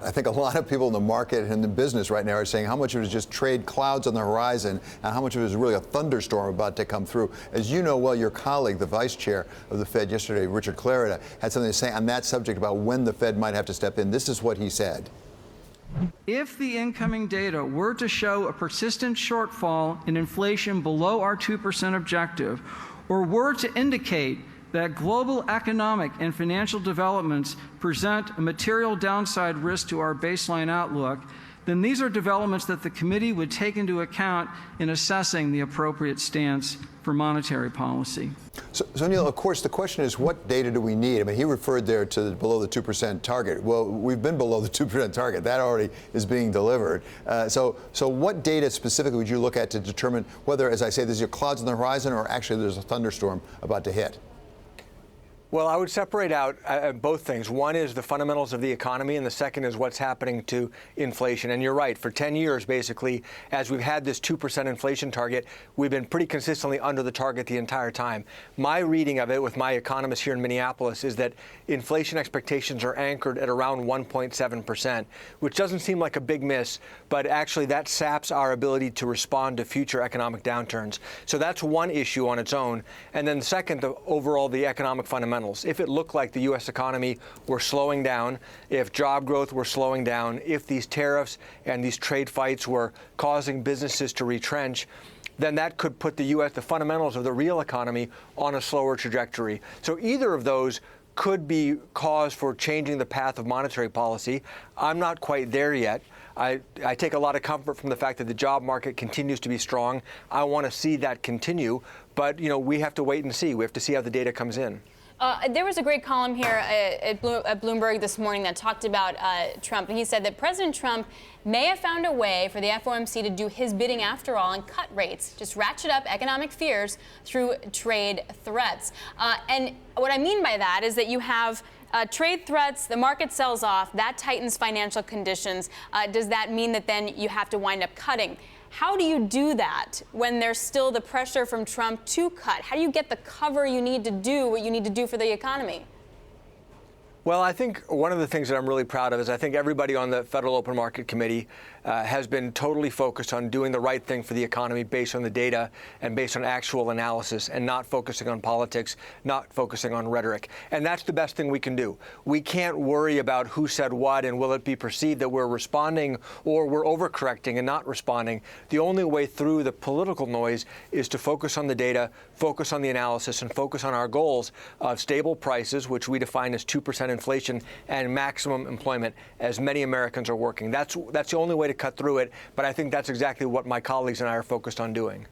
I think a lot of people in the market and in the business right now are saying how much of it is just trade clouds on the horizon and how much of it is really a thunderstorm about to come through. As you know well, your colleague, the vice chair of the Fed yesterday, Richard Clarida, had something to say on that subject about when the Fed might have to step in. This is what he said. If the incoming data were to show a persistent shortfall in inflation below our 2% objective, or were to indicate that global economic and financial developments present a material downside risk to our baseline outlook, then these are developments that the committee would take into account in assessing the appropriate stance for monetary policy. So Neel, of course, the question is, what data do we need? I mean, he referred there to below the 2% target. Well, we've been below the 2% target. That already is being delivered. So what data specifically would you look at to determine whether, as I say, there's clouds on the horizon or actually there's a thunderstorm about to hit? Well, I would separate out both things. One is the fundamentals of the economy, and the second is what's happening to inflation. And you're right, for 10 years, basically, as we've had this 2% inflation target, we've been pretty consistently under the target the entire time. My reading of it with my economists here in Minneapolis is that inflation expectations are anchored at around 1.7%, which doesn't seem like a big miss, but actually that saps our ability to respond to future economic downturns. So that's one issue on its own. And then second, overall, the economic fundamentals. If it looked like the U.S. economy were slowing down, if job growth were slowing down, if these tariffs and these trade fights were causing businesses to retrench, then that could put the fundamentals of the real economy on a slower trajectory. So either of those could be cause for changing the path of monetary policy. I'm not quite there yet. I take a lot of comfort from the fact that the job market continues to be strong. I want to see that continue, but we have to wait and see. We have to see how the data comes in. There was a great column here at Bloomberg this morning that talked about Trump, and he said that President Trump may have found a way for the FOMC to do his bidding after all and cut rates, just ratchet up economic fears through trade threats. And what I mean by that is that you have trade threats, the market sells off, that tightens financial conditions. Does that mean that then you have to wind up cutting? How do you do that when there's still the pressure from Trump to cut? How do you get the cover you need to do what you need to do for the economy? Well, I think one of the things that I'm really proud of is I think everybody on the Federal Open Market Committee has been totally focused on doing the right thing for the economy based on the data and based on actual analysis and not focusing on politics, not focusing on rhetoric. And that's the best thing we can do. We can't worry about who said what and will it be perceived that we're responding or we're overcorrecting and not responding. The only way through the political noise is to focus on the data, focus on the analysis, and focus on our goals of stable prices, which we define as 2% inflation, and maximum employment, as many Americans are working. That's the only way to cut through it, but I think that's exactly what my colleagues and I are focused on doing.